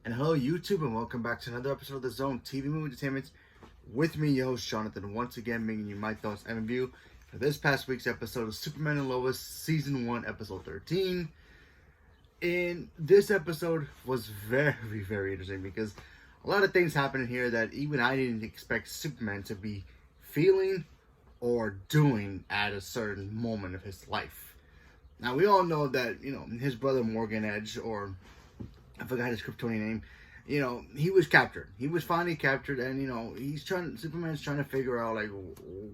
And hello, YouTube, and welcome back to another episode of the Zone TV Movie Entertainment. With me, your host Jonathan, once again bringing you my thoughts and review for this past week's episode of Superman and Lois, Season 1, Episode 13. And this episode was very, very interesting because a lot of things happened here that even I didn't expect Superman to be feeling or doing at a certain moment of his life. Now, we all know that, his brother Morgan Edge, or I forgot his Kryptonian name, he was captured. He was finally captured, and, Superman's trying to figure out,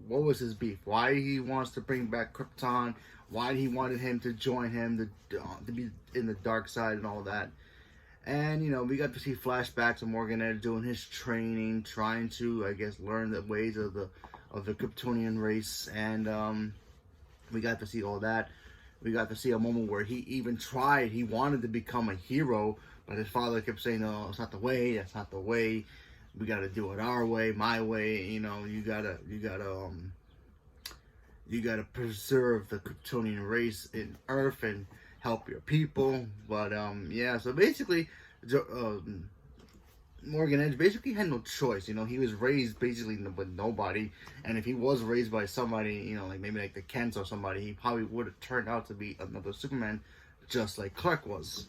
what was his beef? Why he wants to bring back Krypton, why he wanted him to join him, to be in the dark side and all that. And, we got to see flashbacks of Morgan Edge doing his training, trying to, I guess, learn the ways of the Kryptonian race, and, we got to see all that. We got to see a moment where he even tried, he wanted to become a hero, but his father kept saying, no, it's not the way, that's not the way. We got to do it our way, my way. You gotta preserve the Kryptonian race in Earth and help your people. But, yeah, so basically, Morgan Edge basically had no choice. He was raised basically with nobody, and if he was raised by somebody, maybe like the Kents or somebody, he probably would have turned out to be another Superman, just like Clark was.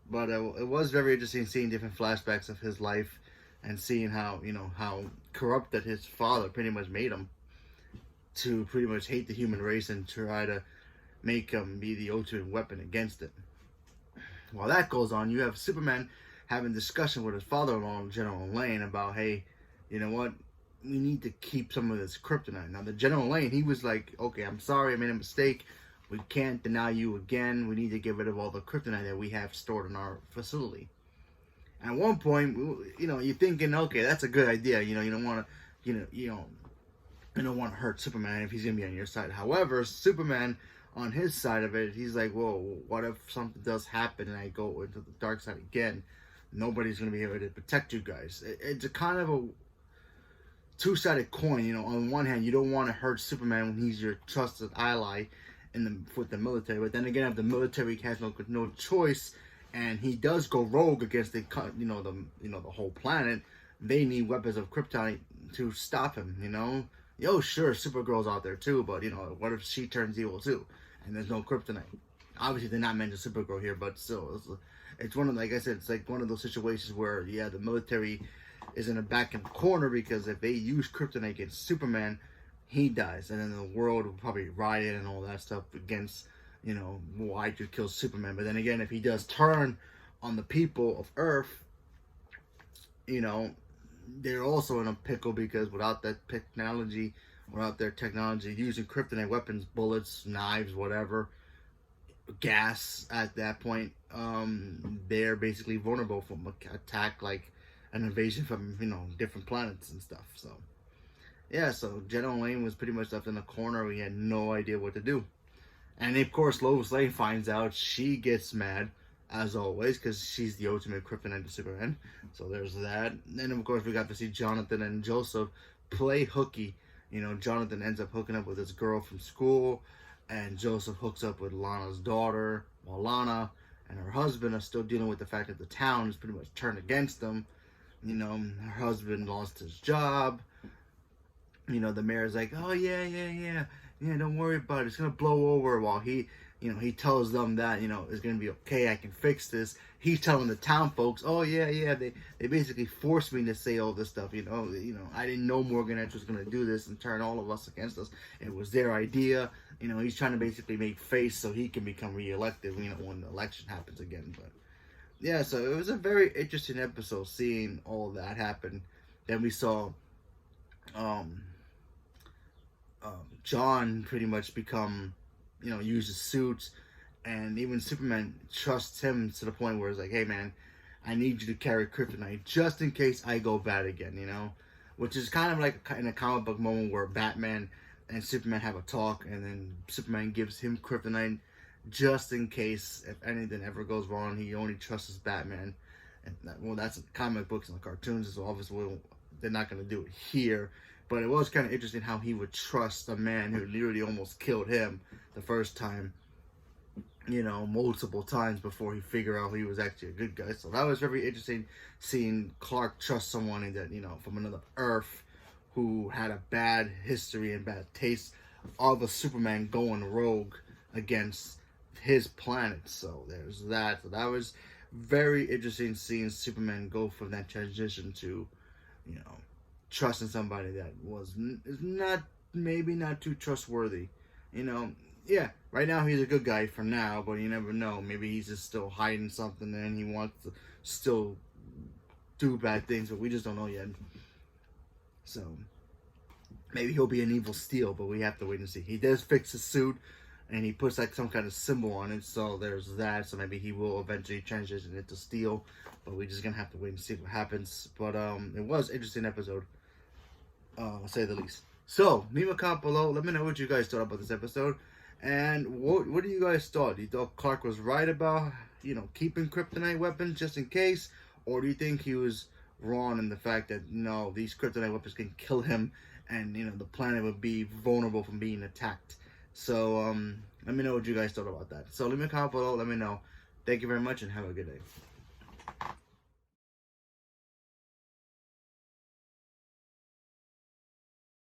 But it was very interesting seeing different flashbacks of his life and seeing how, how corrupt that his father pretty much made him to pretty much hate the human race and try to make him be the ultimate weapon against it. While that goes on, you have Superman having discussion with his father-in-law, General Lane, about, hey, you know what, we need to keep some of this kryptonite. Now, the General Lane, he was like, okay, I'm sorry, I made a mistake. We can't deny you again. We need to get rid of all the kryptonite that we have stored in our facility. And at one point, you're thinking, okay, that's a good idea. You don't want to, you don't want to hurt Superman if he's going to be on your side. However, Superman, on his side of it, he's like, well, what if something does happen and I go into the dark side again? Nobody's going to be able to protect you guys. It's a kind of a two-sided coin. On one hand, you don't want to hurt Superman when he's your trusted ally with the military. But then again, if the military has no choice, and he does go rogue against the whole planet, they need weapons of kryptonite to stop him. Sure, Supergirl's out there too, but what if she turns evil too, and there's no kryptonite? Obviously, they're not mentioning Supergirl here, but still, it's one of, like I said, it's like one of those situations where, yeah, the military is in a back in the corner because if they use kryptonite against Superman, he dies, and then the world will probably riot and all that stuff against, why'd you kill Superman? But then again, if he does turn on the people of Earth, they're also in a pickle because without their technology using kryptonite weapons, bullets, knives, whatever, gas at that point, they're basically vulnerable from attack, like an invasion from different planets and stuff. So yeah, so General Lane was pretty much left in the corner. We had no idea what to do, and of course Lois Lane finds out. She gets mad as always because she's the ultimate kryptonite to Superman. So there's that. And then of course we got to see Jonathan and Joseph play hooky. Jonathan ends up hooking up with his girl from school, and Joseph hooks up with Lana's daughter, while Lana and her husband are still dealing with the fact that the town is pretty much turned against them. Her husband lost his job. The mayor's like, oh, yeah, don't worry about it. It's going to blow over, while he tells them that, it's going to be okay. I can fix this. He's telling the town folks, oh, yeah, they basically forced me to say all this stuff. I didn't know Morgan Edge was going to do this and turn all of us against us. It was their idea. He's trying to basically make face so he can become reelected, when the election happens again. But yeah, so it was a very interesting episode seeing all that happen. Then we saw John pretty much become, use his suits, and even Superman trusts him to the point where it's like, hey man, I need you to carry kryptonite just in case I go bad again, which is kind of like in a comic book moment where Batman and Superman have a talk, and then Superman gives him kryptonite just in case if anything ever goes wrong. He only trusts Batman, and that's in comic books and cartoons, so obviously they're not going to do it here. But it was kind of interesting how he would trust a man who literally almost killed him the first time multiple times before he figured out he was actually a good guy. So that was very interesting, seeing Clark trust someone that, from another Earth, who had a bad history and bad taste of a Superman going rogue against his planet. So there's that. So that was very interesting, seeing Superman go from that transition to, you know, trusting somebody that is not, maybe not too trustworthy. You know, yeah, right now he's a good guy for now, but you never know. Maybe he's just still hiding something and he wants to still do bad things, but we just don't know yet. So maybe he'll be an evil Steel, but we have to wait and see. He does fix his suit, and he puts like some kind of symbol on it, so there's that. So maybe he will eventually transition into Steel, but we're just gonna have to wait and see what happens. But it was an interesting episode, to say the least. So leave a comment below. Let me know what you guys thought about this episode, and what do you guys thought? Do you thought Clark was right about keeping kryptonite weapons just in case, or do you think he was wrong in the fact that no, these kryptonite weapons can kill him, and the planet would be vulnerable from being attacked? So let me know what you guys thought about that. So leave me a comment below. Let me know. Thank you very much, and have a good day.